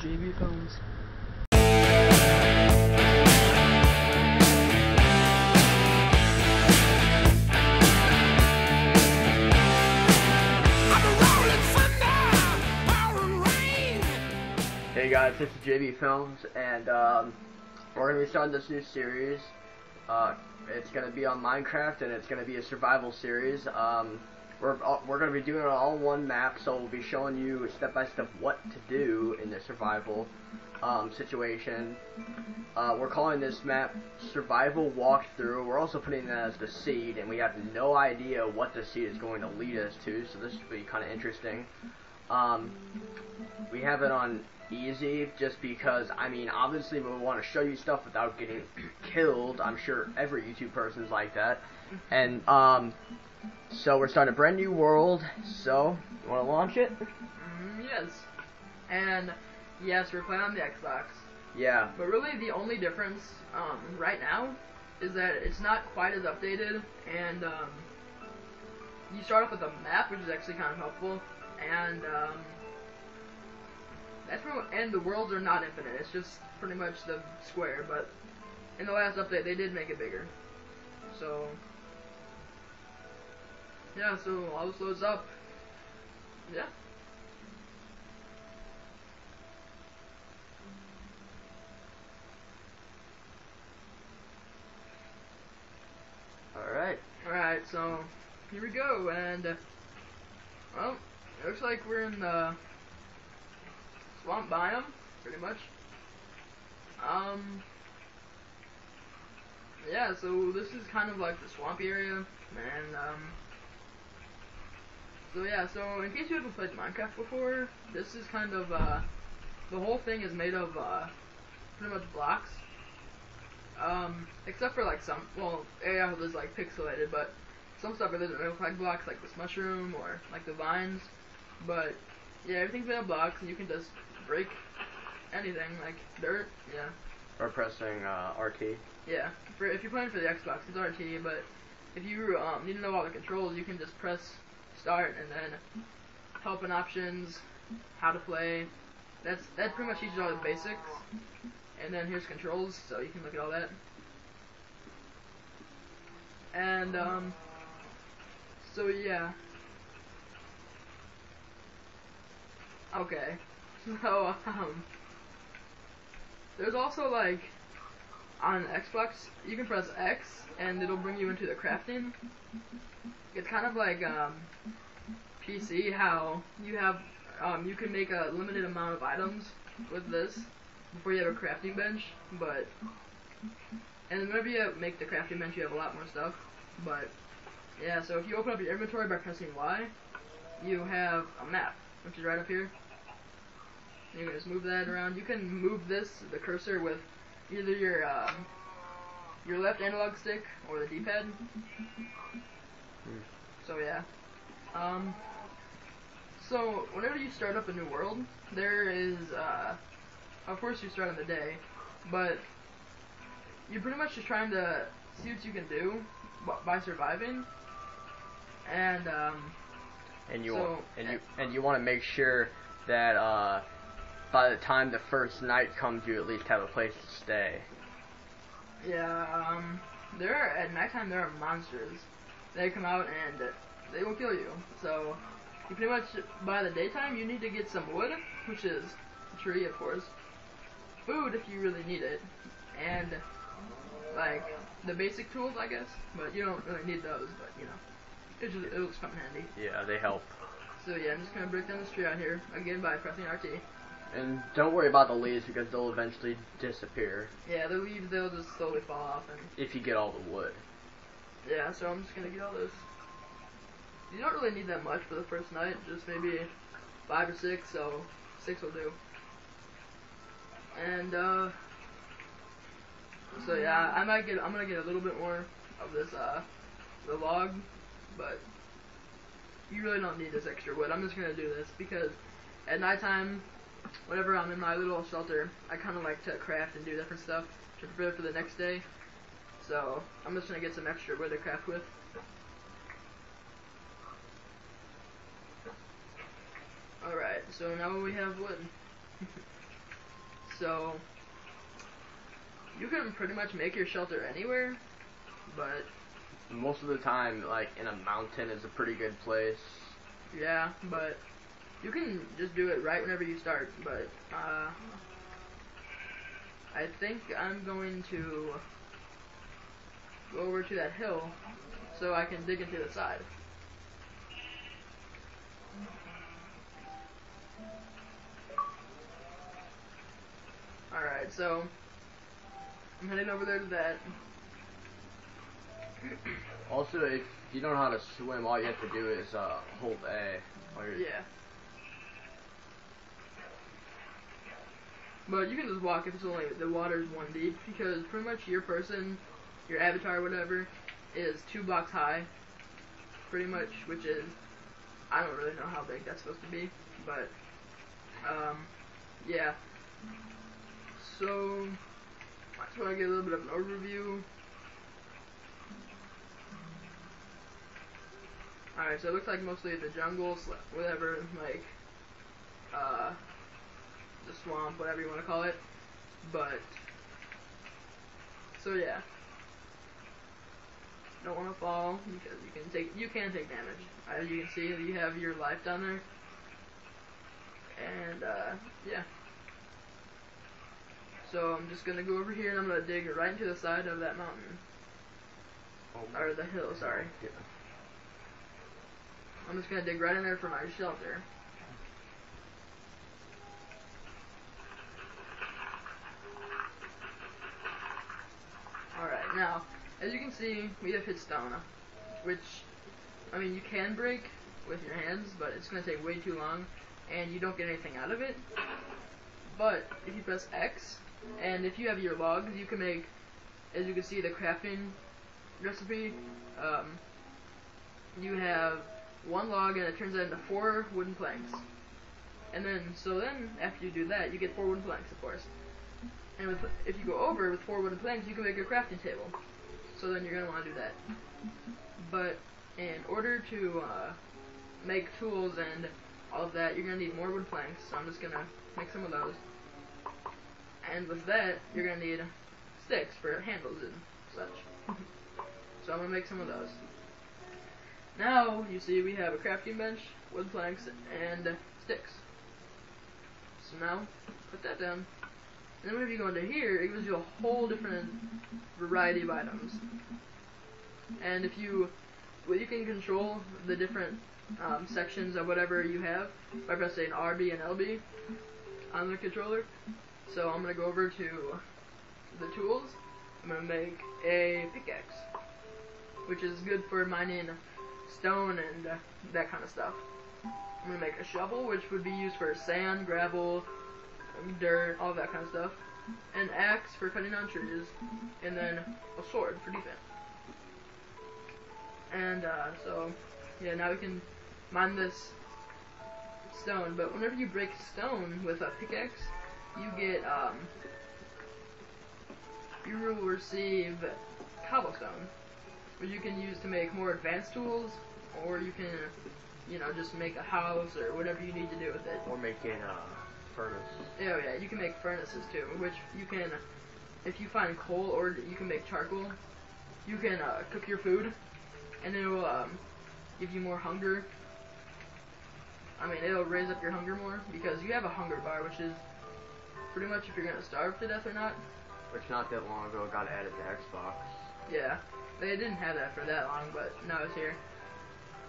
jbfilms. Hey guys, this is jbfilms, and we're going to be starting this new series. It's going to be on Minecraft, and it's going to be a survival series. We're going to be doing it all on one map, so we'll be showing you step by step what to do in the survival situation. We're calling this map Survival Walkthrough. We're also putting that as the seed, and we have no idea what the seed is going to lead us to, so this should be kind of interesting. We have it on easy just because, I mean, obviously we want to show you stuff without getting killed. I'm sure every YouTube person's like that. And so we're starting a brand new world. So you want to launch it? Yes. And yes, we're playing on the Xbox. Yeah. But really the only difference right now is that it's not quite as updated, and you start off with a map, which is actually kind of helpful, and and the worlds are not infinite. It's just pretty much the square, but in the last update they did make it bigger. So yeah, so all this loads up. Yeah. Alright, so here we go, and well, it looks like we're in the swamp biome, pretty much. Yeah, so this is kind of like the swampy area, and so yeah, so in case you haven't played Minecraft before, this is kind of, the whole thing is made of, pretty much blocks. Except for like some, well, area is like pixelated, but some stuff it doesn't look like blocks, like this mushroom, or like the vines. But yeah, everything's made of blocks, and you can just break anything, like dirt, yeah. Or pressing RT. Yeah, if you're playing for the Xbox, it's RT, but if you need to know all the controls, you can just press start and then help and options, how to play. That pretty much teaches all the basics. And then here's controls, so you can look at all that. And so yeah. Okay. So there's also, like, on Xbox, you can press X and it'll bring you into the crafting. It's kind of like PC, how you have you can make a limited amount of items with this before you have a crafting bench, but and whenever you make the crafting bench, you have a lot more stuff. But yeah, so if you open up your inventory by pressing Y, you have a map, which is right up here. You can just move that around. You can move the cursor with either your left analog stick or the D-pad. So yeah. So whenever you start up a new world, there is of course you start on the day, but you're pretty much just trying to see what you can do by surviving, and you want to make sure that by the time the first night comes, you at least have a place to stay. Yeah, at nighttime there are monsters. They come out and they will kill you. So you pretty much, by the daytime, you need to get some wood, which is a tree, of course. Food if you really need it, and like the basic tools, I guess. But you don't really need those. But you know, it looks fun and handy. Yeah, they help. So yeah, I'm just gonna break down this tree out here again by pressing RT. And don't worry about the leaves because they'll eventually disappear. Yeah, the leaves, they'll just slowly fall off. And if you get all the wood. Yeah, so I'm just gonna get all this. You don't really need that much for the first night, just maybe 5 or 6, so 6 will do. And so yeah, I'm gonna get a little bit more of this the log, but you really don't need this extra wood. I'm just gonna do this because at nighttime, whenever I'm in my little shelter, I kind of like to craft and do different stuff to prepare for the next day. So I'm just gonna get some extra wood to craft with. Alright, so now we have wood. So you can pretty much make your shelter anywhere, but Most of the time, like in a mountain is a pretty good place. yeah, but you can just do it right whenever you start. But I think I'm going to go over to that hill so I can dig into the side. Alright, so I'm heading over there to that. Also, if you don't know how to swim, all you have to do is hold A. Yeah. But you can just walk if it's only the water's 1 deep, because pretty much your person, your avatar, whatever, is 2 blocks high, pretty much, which is, I don't really know how big that's supposed to be, but yeah. So I just want to get a little bit of an overview. Alright, so it looks like mostly the jungle, whatever, like the swamp, whatever you want to call it. But so yeah, don't want to fall because you can take damage. As you can see, you have your life down there, and yeah. So I'm just gonna go over here and I'm gonna dig right into the side of that mountain, or the hill. Sorry. Yeah. I'm just gonna dig right in there for my shelter. Alright, now, as you can see, we have hit stone, which, I mean, you can break with your hands, but it's going to take way too long, and you don't get anything out of it. But, if you press X, and if you have your logs, you can make, as you can see, the crafting recipe, you have 1 log, and it turns that into 4 wooden planks. And then, after you do that, you get 4 wooden planks, of course. And if you go over with 4 wooden planks, you can make a crafting table. So then you're going to want to do that. But in order to make tools and all of that, you're going to need more wood planks. So I'm just going to make some of those. And with that, you're going to need sticks for handles and such. So I'm going to make some of those. Now, you see we have a crafting bench, wood planks, and sticks. So now, put that down. And then whenever you go into here, it gives you a whole different variety of items. And you can control the different sections of whatever you have by pressing RB and LB on the controller. So I'm going to go over to the tools. I'm going to make a pickaxe, which is good for mining stone and that kind of stuff. I'm going to make a shovel, which would be used for sand, gravel, dirt, all that kind of stuff. An axe for cutting down trees, and then a sword for defense. And so, yeah, now we can mine this stone. But whenever you break stone with a pickaxe, you will receive cobblestone, which you can use to make more advanced tools, or you can, just make a house or whatever you need to do with it. Or making furnace. Oh yeah, you can make furnaces too, which you can, if you find coal, or you can make charcoal. You can cook your food, and it will give you more hunger. I mean, it'll raise up your hunger more, because you have a hunger bar, which is pretty much if you're going to starve to death or not. Which not that long ago got added to Xbox. Yeah, they didn't have that for that long, but now it's here.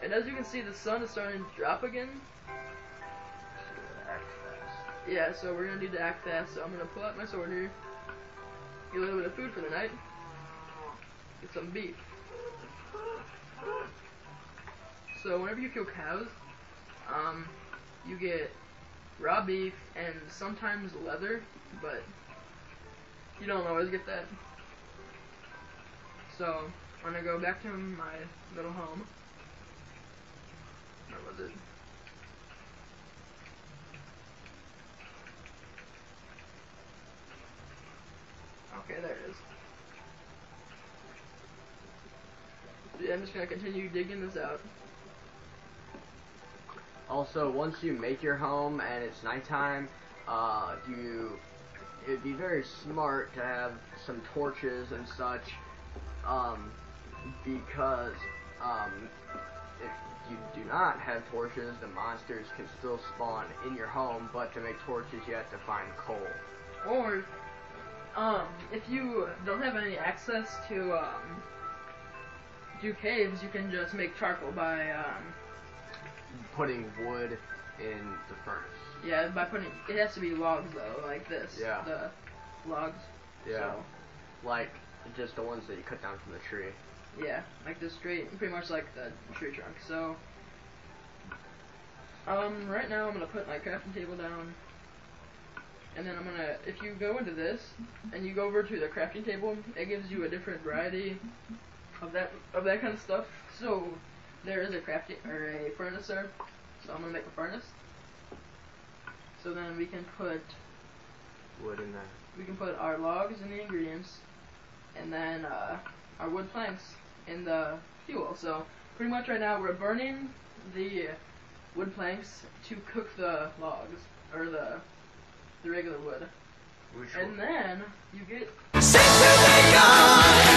And as you can see, the sun is starting to drop again. Yeah, so we're going to need to act fast, so I'm going to pull out my sword here, get a little bit of food for the night, get some beef. So whenever you kill cows, you get raw beef and sometimes leather, but you don't always get that. So I'm going to go back to my little home. Where was it? Okay, there it is. So yeah, I'm just going to continue digging this out. Also, once you make your home and it's nighttime, you it'd be very smart to have some torches and such, because if you do not have torches, the monsters can still spawn in your home, but to make torches you have to find coal. Or, if you don't have any access to, do caves, you can just make charcoal by, putting wood in the furnace. yeah, by putting, it has to be logs though, like this. Yeah. The logs. Yeah. So, Like, just the ones that you cut down from the tree. yeah, like the straight, pretty much like the tree trunk. So, right now I'm gonna put my crafting table down, and then I'm gonna, if you go into this, and you go over to the crafting table, it gives you a different variety of that kind of stuff. So, there is a crafting, or a furnacer, so I'm gonna make a furnace. So then we can put Wood in there. we can put our logs and the ingredients, and then our wood planks in the fuel. So pretty much right now we're burning the wood planks to cook the logs, or the regular wood. Which And one? then you get Since you've been gone,